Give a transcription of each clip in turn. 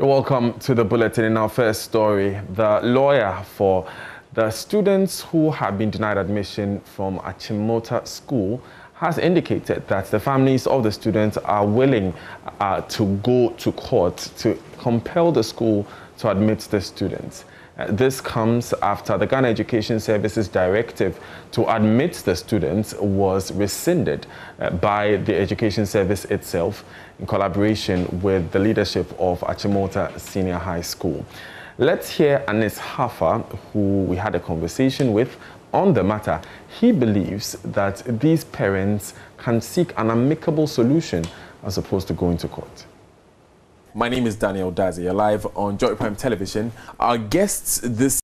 Welcome to the bulletin. In our first story, the lawyer for the students who have been denied admission from Achimota School has indicated that the families of the students are willing to go to court to compel the school to admit the students. This comes after the Ghana Education Services directive to admit the students was rescinded by the Education Service itself in collaboration with the leadership of Achimota Senior High School. Let's hear Anis Hafa, who we had a conversation with on the matter. He believes that these parents can seek an amicable solution as opposed to going to court. My name is Daniel Dazi, live on Joy Prime Television. Our guest this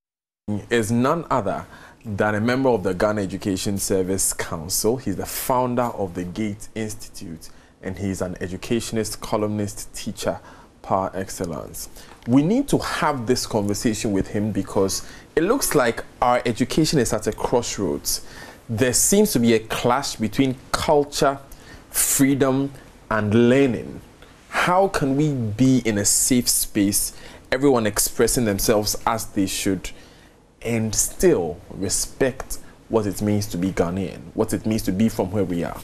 evening is none other than a member of the Ghana Education Service Council. He's the founder of the Gate Institute, and he's an educationist, columnist, teacher par excellence. We need to have this conversation with him because it looks like our education is at a crossroads. There seems to be a clash between culture, freedom, and learning. How can we be in a safe space, everyone expressing themselves as they should, and still respect what it means to be Ghanaian, what it means to be from where we are?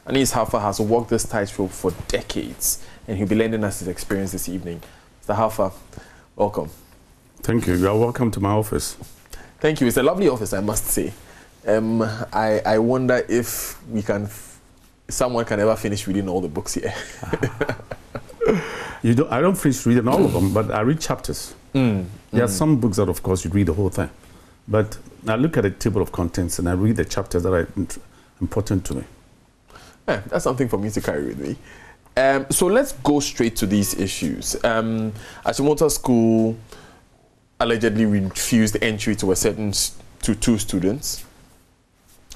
Anis Hafa has walked this tightrope for decades, and he'll be lending us his experience this evening. Mr. Hafa, welcome. Thank you. You are welcome to my office. Thank you. It's a lovely office, I must say. I wonder if someone can ever finish reading all the books here. I don't finish reading all of them, but I read chapters. There are some books that, of course, you read the whole thing. But I look at the table of contents and I read the chapters that are important to me. Yeah, that's something for me to carry with me. So let's go straight to these issues. Achimota School allegedly refused entry to two students.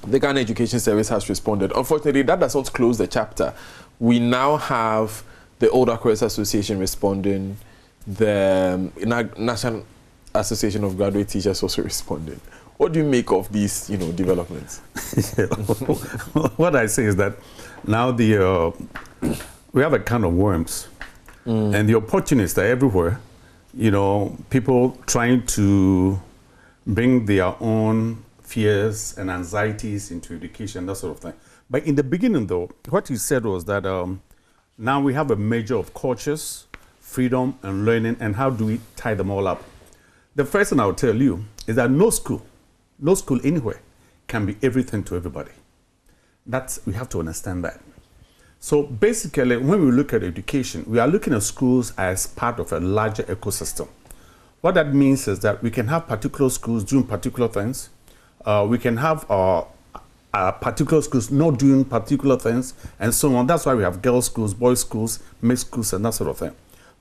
The Ghana Education Service has responded. Unfortunately, that does not close the chapter. We now have the Old Accra's Association responding, the National Association of Graduate Teachers also responding. What do you make of these, developments? What I say is that now we have a kind of worms, and the opportunists are everywhere. People trying to bring their own fears and anxieties into education, that sort of thing. But in the beginning, though, what you said was that now we have a measure of cultures, freedom, and learning, and how do we tie them all up? The first thing I'll tell you is that no school anywhere can be everything to everybody. We have to understand that. So basically, when we look at education, we are looking at schools as part of a larger ecosystem. What that means is that we can have particular schools doing particular things. We can have particular schools not doing particular things, and so on. That's why we have girls' schools, boys' schools, mixed schools, and that sort of thing.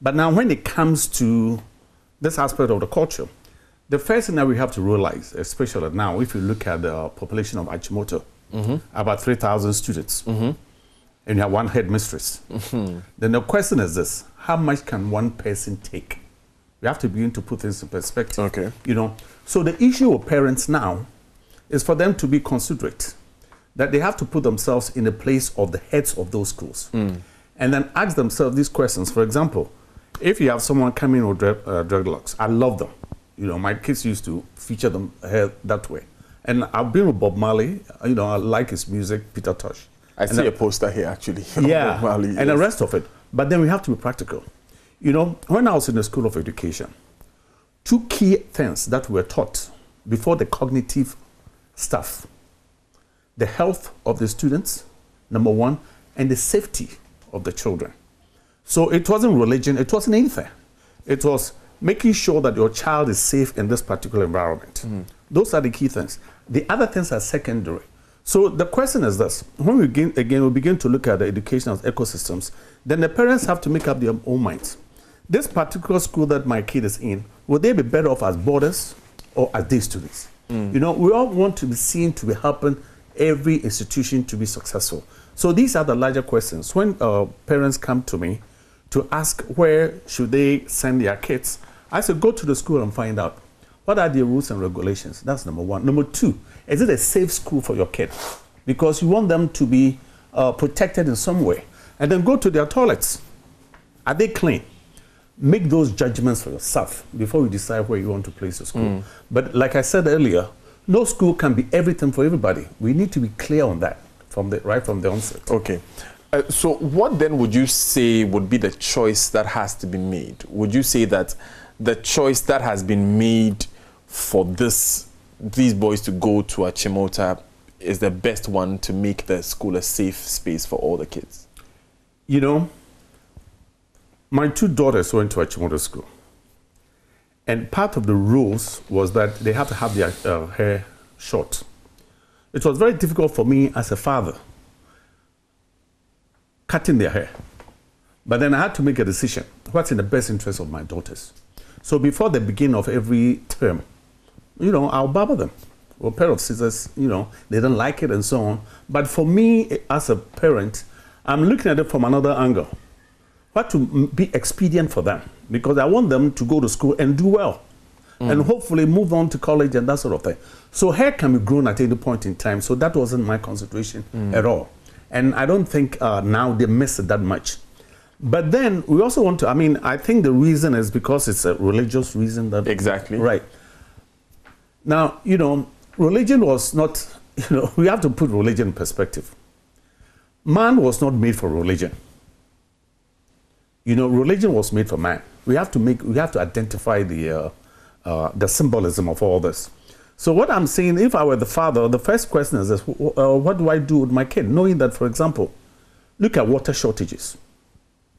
But now when it comes to this aspect of the culture, the first thing that we have to realize, especially now, if you look at the population of Achimota, about 3,000 students, and you have one headmistress, then the question is this: how much can one person take? We have to begin to put things in perspective. Okay. So the issue of parents now is for them to be considerate, that they have to put themselves in the place of the heads of those schools, and then ask themselves these questions. For example, if you have someone coming with dreadlocks, I love them. My kids used to feature them that way. And I've been with Bob Marley. I like his music, Peter Tosh. I see a poster here, actually. Yeah, Bob Marley, yes. And the rest of it. But then we have to be practical. When I was in the School of Education, two key things that were taught before the cognitive stuff: the health of the students, number one, and the safety of the children. So it wasn't religion, it wasn't anything. It was making sure that your child is safe in this particular environment. Those are the key things. The other things are secondary. So the question is this: when we begin to look at the educational ecosystems, then the parents have to make up their own minds. This particular school that my kid is in, would they be better off as boarders or as day students? We all want to be seen to be helping every institution to be successful. So these are the larger questions. When parents come to me to ask where should they send their kids, I said, go to the school and find out what are the rules and regulations. That's number one. Number two, is it a safe school for your kid? Because you want them to be protected in some way. And then go to their toilets. Are they clean? make those judgments for yourself before you decide where you want to place your school. But like I said earlier, no school can be everything for everybody. We need to be clear on that right from the onset. Okay. So what then would you say would be the choice that has to be made? Would you say that the choice that has been made for these boys to go to Achimota is the best one to make the school a safe space for all the kids? You know, my 2 daughters went to Achimota school. And part of the rules was that they have to have their hair short. It was very difficult for me as a father cutting their hair. But then I had to make a decision. What's in the best interest of my daughters? So before the beginning of every term, you know, I'll barber them. Or a pair of scissors, you know, they don't like it and so on. But for me, as a parent, I'm looking at it from another angle. What to be expedient for them, because I want them to go to school and do well, and hopefully move on to college and that sort of thing. So hair can be grown at any point in time, so that wasn't my concentration at all. And I don't think now they miss it that much. But then we also want to, I mean, I think the reason is because it's a religious reason. That exactly. Right. Now, you know, religion was not, you know, we have to put religion in perspective. Man was not made for religion. You know, religion was made for man. We have to identify the symbolism of all this. So what I'm saying, if I were the father, the first question is this, what do I do with my kid? Knowing that, for example, look at water shortages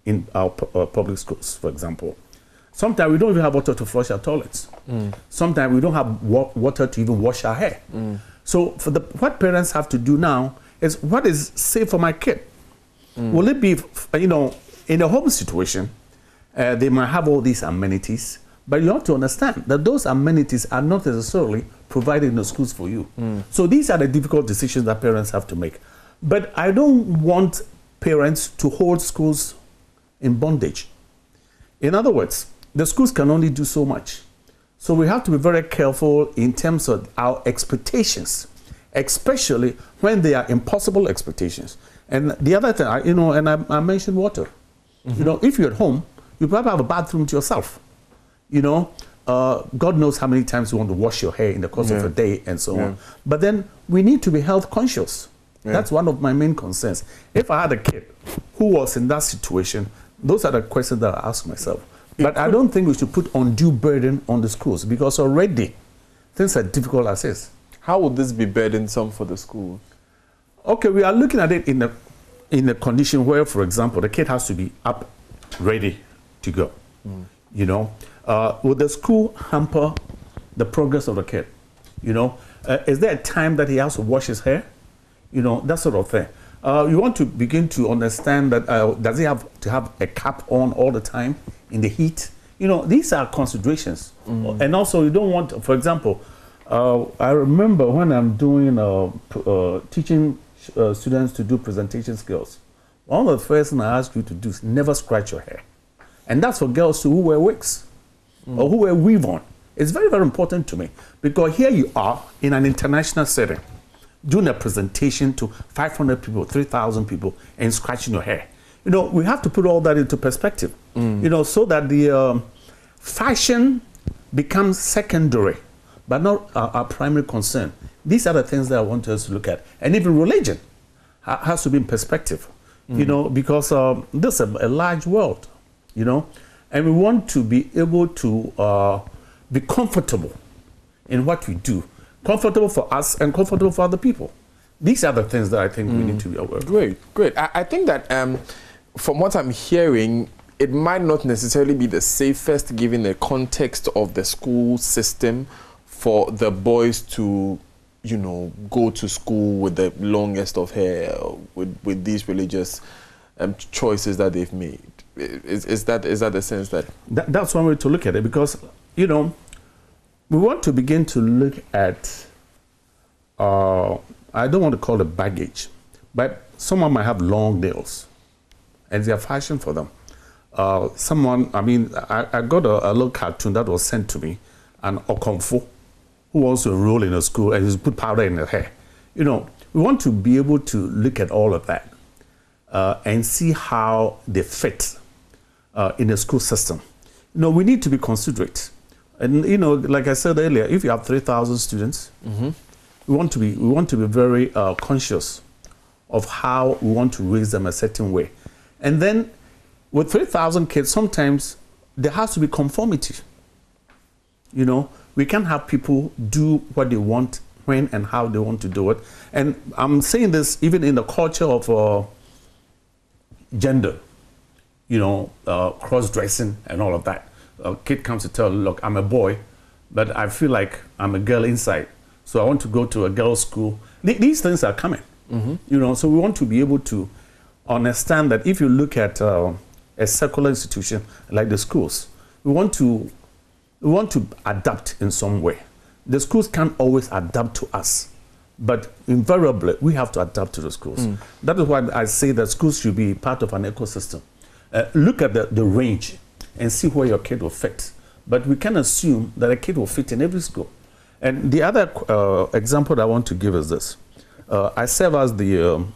in our public schools, for example. Sometimes we don't even have water to flush our toilets. Sometimes we don't have water to even wash our hair. So what parents have to do now is, what is safe for my kid? Will it be, you know, in a home situation, they might have all these amenities, but you have to understand that those amenities are not necessarily provided in the schools for you. So these are the difficult decisions that parents have to make. But I don't want parents to hold schools in bondage. In other words, the schools can only do so much. So we have to be very careful in terms of our expectations, especially when they are impossible expectations. And the other thing, you know, and I mentioned water. You know, if you're at home, you probably have a bathroom to yourself. You know, God knows how many times you want to wash your hair in the course of a day and so on. But then we need to be health conscious. That's one of my main concerns. If I had a kid who was in that situation, those are the questions that I ask myself. But I don't think we should put undue burden on the schools, because already things are difficult as is. How would this be burdensome for the school? Okay, we are looking at it in a condition where, for example, the kid has to be up, ready to go. You know, will the school hamper the progress of the kid? You know, is there a time that he has to wash his hair? You know, that sort of thing. You want to begin to understand that, does he have to have a cap on all the time in the heat? You know, these are considerations. And also you don't want, for example, I remember when I'm doing, teaching students to do presentation skills, one of the first things I ask you to do is never scratch your hair. And that's for girls too, who wear wigs or who wear weave on. It's very, very important to me, because here you are in an international setting doing a presentation to 500 people, 3,000 people, and scratching your hair. You know, we have to put all that into perspective, you know, so that the fashion becomes secondary, but not our primary concern. These are the things that I want us to look at. And even religion has to be in perspective, you know, because this is a large world, you know, and we want to be able to be comfortable in what we do. Comfortable for us and comfortable for other people. These are the things that I think we need to be aware of. Great. I think that from what I'm hearing, it might not necessarily be the safest, given the context of the school system, for the boys to, you know, go to school with the longest of hair, with these religious choices that they've made. Is that the sense that... That's one way to look at it, because, you know, we want to begin to look at, I don't want to call it baggage, but someone might have long nails and they are fashion for them. Someone, I mean, I got a little cartoon that was sent to me, an Okonfo, who wants to enroll in a school and he's put powder in her hair. You know, we want to be able to look at all of that and see how they fit in the school system. No, we need to be considerate. And, you know, like I said earlier, if you have 3,000 students, we want to be very conscious of how we want to raise them a certain way. And then with 3,000 kids, sometimes there has to be conformity. You know, we can't have people do what they want, when and how they want to do it. And I'm saying this even in the culture of gender, you know, cross-dressing and all of that. A kid comes to tell, look, I'm a boy, but I feel like I'm a girl inside. So I want to go to a girls' school. These things are coming, you know, so we want to be able to understand that if you look at a secular institution like the schools, we want to adapt in some way. The schools can't always adapt to us, but invariably we have to adapt to the schools. That is why I say that schools should be part of an ecosystem. Look at the range and see where your kid will fit. But we can assume that a kid will fit in every school. And the other example that I want to give is this. I serve as the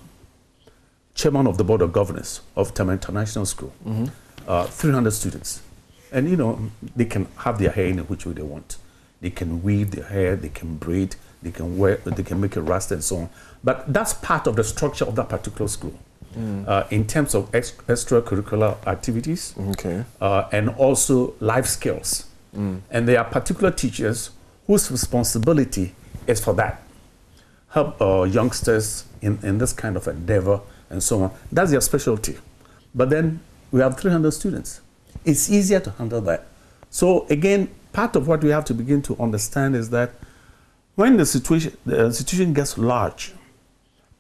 chairman of the board of governors of Tema International School. 300 students. And, you know, they can have their hair in which way they want. They can weave their hair, they can braid, they can wear, they can make it rasta and so on. But that's part of the structure of that particular school. In terms of extracurricular activities, and also life skills. And there are particular teachers whose responsibility is for that. Help youngsters in this kind of endeavor and so on. That's their specialty. But then we have 300 students. It's easier to handle that. So again, part of what we have to begin to understand is that when the situation gets large,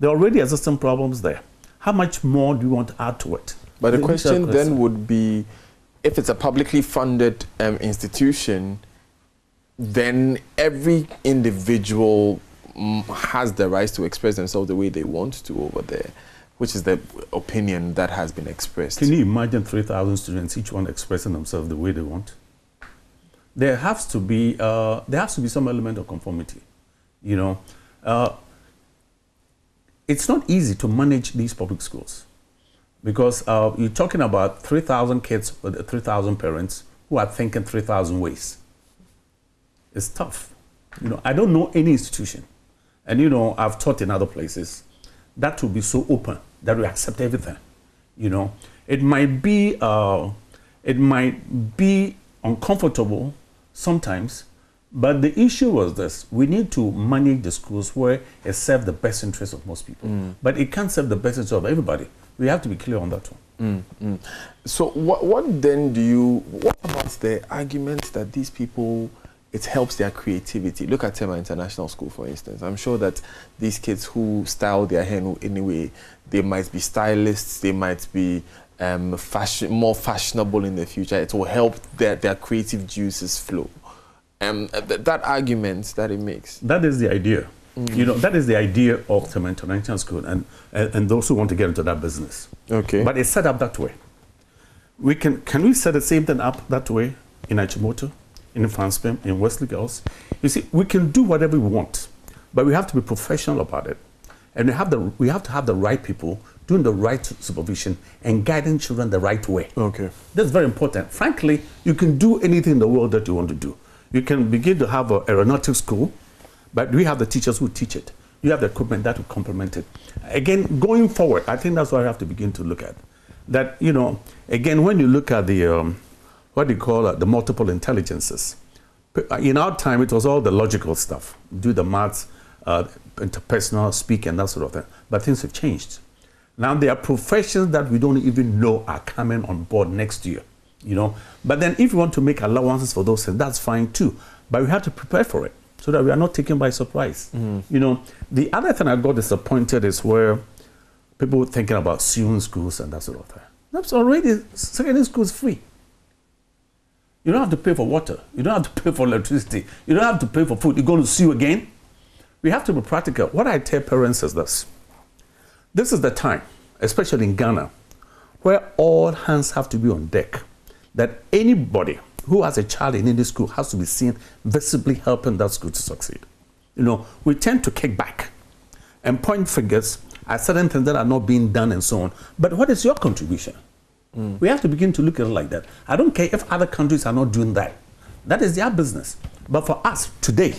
there are already existing problems there. How much more do you want to add to it? But the question then would be, if it's a publicly funded institution, then every individual has the right to express themselves the way they want to over there, which is the opinion that has been expressed. Can you imagine 3,000 students, each one expressing themselves the way they want? There has to be some element of conformity, you know. It's not easy to manage these public schools because you're talking about 3,000 kids with 3,000 parents who are thinking 3,000 ways. It's tough. You know, I don't know any institution, and you know, I've taught in other places that will be so open that we accept everything. You know, it might be uncomfortable sometimes, but the issue was this: we need to manage the schools where it serves the best interest of most people, but it can't serve the best interest of everybody. We have to be clear on that one. So what about the argument that these people, it helps their creativity? Look at Tema International School, for instance. I'm sure that these kids who style their hair anyway, they might be stylists, they might be more fashionable in the future. It will help their creative juices flow. That argument that it makes. That is the idea. You know, that is the idea of Tema International School and those who want to get into that business. Okay. But it's set up that way. Can we set the same thing up that way in Achimota, in Fanspem, in Wesley Girls? You see, we can do whatever we want, but we have to be professional about it. And we have to have the right people doing the right supervision and guiding children the right way. Okay. That's very important. Frankly, you can do anything in the world that you want to do. You can begin to have an aeronautics school, but we have the teachers who teach it. You have the equipment that will complement it. Again, going forward, I think that's what we have to begin to look at. That, you know, again, when you look at the, what do you call it, the multiple intelligences. In our time, it was all the logical stuff. Do the maths, interpersonal, speak, and that sort of thing. But things have changed. Now there are professions that we don't even know are coming on board next year. You know, but then if you want to make allowances for those things, that's fine too. But we have to prepare for it so that we are not taken by surprise. You know, the other thing I got disappointed is where people thinking about suing schools and that sort of thing. That's already, secondary school is free. You don't have to pay for water. You don't have to pay for electricity. You don't have to pay for food. You're going to sue again? We have to be practical. What I tell parents is this. This is the time, especially in Ghana, where all hands have to be on deck. That anybody who has a child in any school has to be seen visibly helping that school to succeed. You know, we tend to kick back and point fingers at certain things that are not being done and so on. But what is your contribution? We have to begin to look at it like that. I don't care if other countries are not doing that. That is their business. But for us today,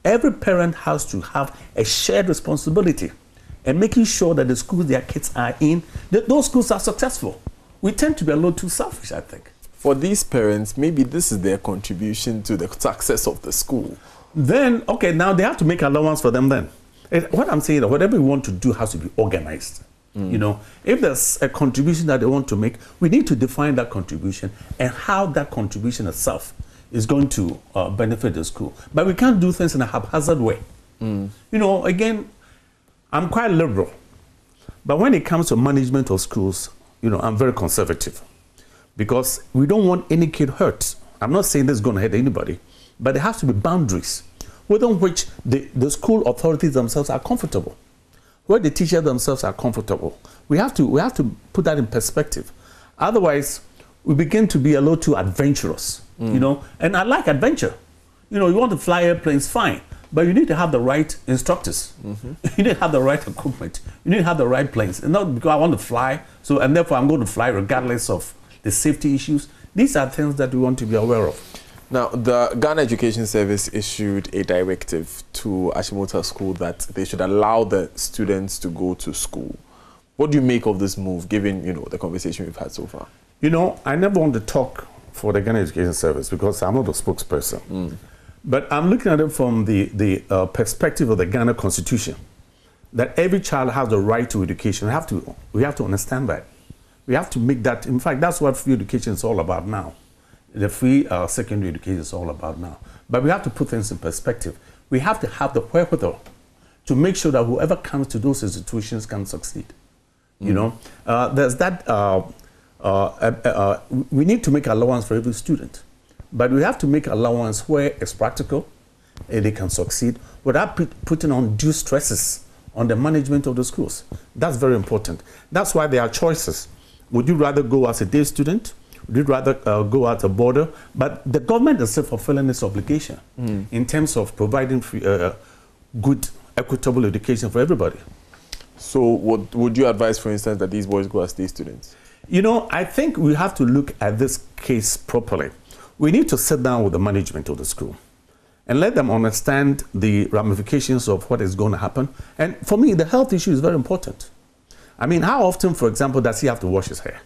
every parent has to have a shared responsibility and making sure that the schools their kids are in, that those schools are successful. We tend to be a little too selfish, I think. For these parents, maybe this is their contribution to the success of the school. Then, okay, now they have to make allowance for them then. What I'm saying is that whatever we want to do has to be organized. You know, if there's a contribution that they want to make, we need to define that contribution and how that contribution itself is going to benefit the school. But we can't do things in a haphazard way. You know, again, I'm quite liberal. But when it comes to management of schools, you know, I'm very conservative. Because we don't want any kid hurt. I'm not saying this is going to hurt anybody. But there has to be boundaries within which the school authorities themselves are comfortable. Where the teachers themselves are comfortable. We have to put that in perspective. Otherwise, we begin to be a little too adventurous, you know. And I like adventure. You know, you want to fly airplanes, fine. But you need to have the right instructors. You need to have the right equipment. You need to have the right planes. And not because I want to fly, and therefore I'm going to fly regardless of the safety issues. These are things that we want to be aware of. Now, the Ghana Education Service issued a directive to Achimota School that they should allow the students to go to school. What do you make of this move, given, you know, the conversation we've had so far? You know, I never want to talk for the Ghana Education Service because I'm not a spokesperson. But I'm looking at it from the perspective of the Ghana Constitution, that every child has the right to education. We have to understand that. We have to make that, in fact, that's what free education is all about now. The free secondary education is all about now. But we have to put things in perspective. We have to have the wherewithal to make sure that whoever comes to those institutions can succeed. You know, there's that, we need to make allowance for every student. But we have to make allowance where it's practical, and they can succeed, without putting undue stresses on the management of the schools. That's very important. That's why there are choices. Would you rather go as a day student? Would you rather go at a border? But the government is still fulfilling its obligation in terms of providing free, good, equitable education for everybody. So would you advise, for instance, that these boys go as day students? You know, I think we have to look at this case properly. We need to sit down with the management of the school and let them understand the ramifications of what is going to happen. And for me, the health issue is very important. I mean, how often, for example, does he have to wash his hair?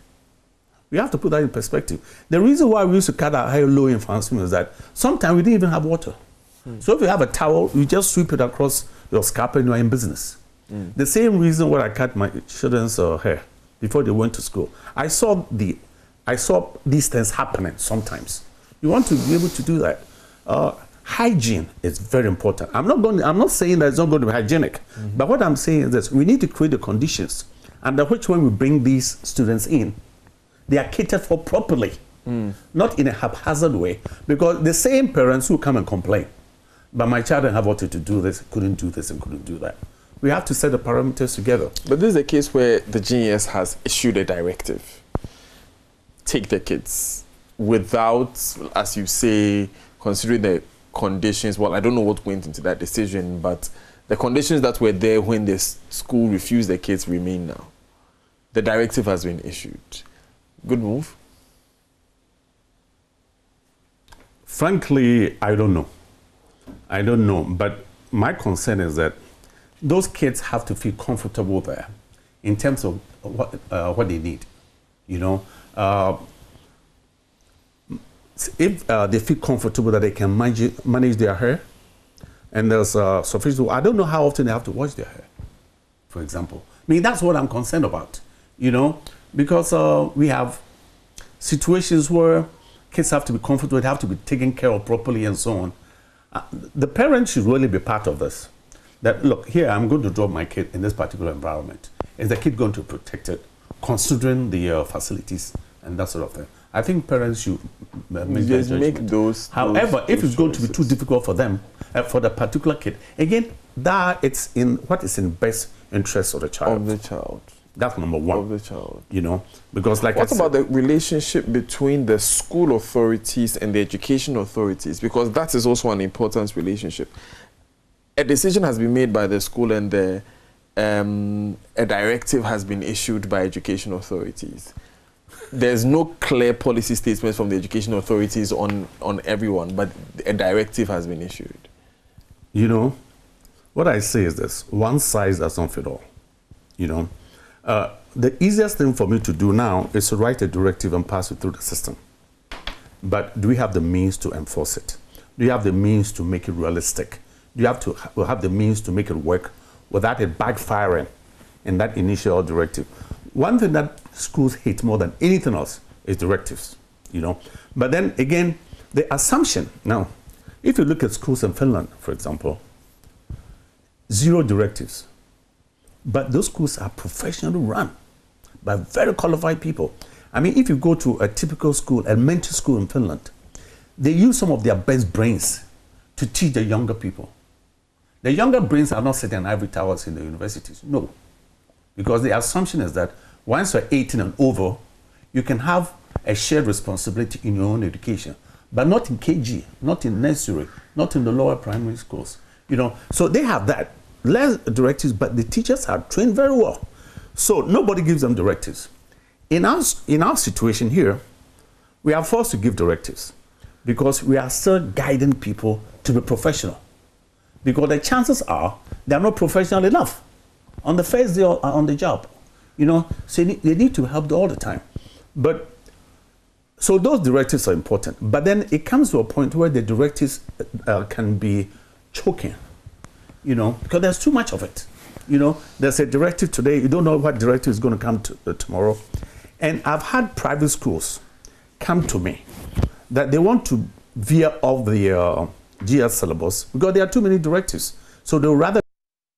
We have to put that in perspective. The reason why we used to cut our hair low in Francine is that sometimes we didn't even have water. So if you have a towel, you just sweep it across your scalp and you're in business. The same reason why I cut my children's hair before they went to school. I saw these things happening sometimes. You want to be able to do that. Hygiene is very important. I'm not saying that it's not going to be hygienic, but what I'm saying is this: we need to create the conditions under which, when we bring these students in, they are catered for properly, not in a haphazard way. Because the same parents who come and complain, but my child didn't have water to do this, couldn't do this, and couldn't do that. We have to set the parameters together. But this is a case where the GES has issued a directive. Take the kids without, as you say, considering the conditions. Well, I don't know what went into that decision, but the conditions that were there when the school refused the kids remain now. The directive has been issued. Good move? Frankly, I don't know. I don't know. But my concern is that those kids have to feel comfortable there in terms of what they need. You know, if they feel comfortable that they can manage their hair, and there's sufficient, I don't know how often they have to wash their hair, for example. I mean, that's what I'm concerned about, you know, because we have situations where kids have to be comfortable, they have to be taken care of properly and so on. The parents should really be part of this. That, look, here, I'm going to drop my kid in this particular environment. Is the kid going to protect it, considering the facilities and that sort of thing? I think parents should make those. However, if it's going to be too difficult for them, for the particular kid, again, that it's in what is in best interest of the child. Of the child. That's number one. Of the child. You know, because like what about the relationship between the school authorities and the education authorities? Because that is also an important relationship. A decision has been made by the school, and a directive has been issued by education authorities. There's no clear policy statements from the education authorities on everyone, but a directive has been issued. You know, what I say is this: one size does not fit all. You know, the easiest thing for me to do now is to write a directive and pass it through the system. But do we have the means to enforce it? Do you have the means to make it realistic? Do you have to have the means to make it work without it backfiring in that initial directive? One thing that schools hate more than anything else is directives, you know. But then again, the assumption, now, if you look at schools in Finland, for example, 0 directives. But those schools are professionally run by very qualified people. I mean, if you go to a typical school, elementary school in Finland, they use some of their best brains to teach the younger people. The younger brains are not sitting in ivory towers in the universities, no. Because the assumption is that once you're 18 and over, you can have a shared responsibility in your own education, but not in KG, not in nursery, not in the lower primary schools. You know, so they have that. Less directives, but the teachers are trained very well. So nobody gives them directives. In our situation here, we are forced to give directives because we are still guiding people to be professional. Because the chances are they are not professional enough on the first day on the job. You know, so they need to help all the time. But so those directives are important. But then it comes to a point where the directives can be choking. You know, because there's too much of it. You know, there's a directive today, you don't know what directive is going to come tomorrow. And I've had private schools come to me that they want to veer off the GS syllabus because there are too many directives. So they'll rather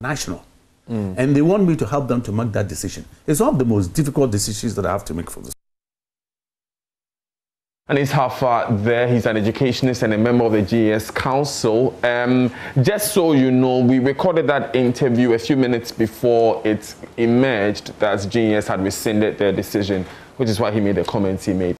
national. And they want me to help them to make that decision. It's one of the most difficult decisions that I have to make for this. And he's Hafa there. He's an educationist and a member of the GES Council. Just so you know, we recorded that interview a few minutes before it emerged that GES had rescinded their decision, which is why he made the comments he made.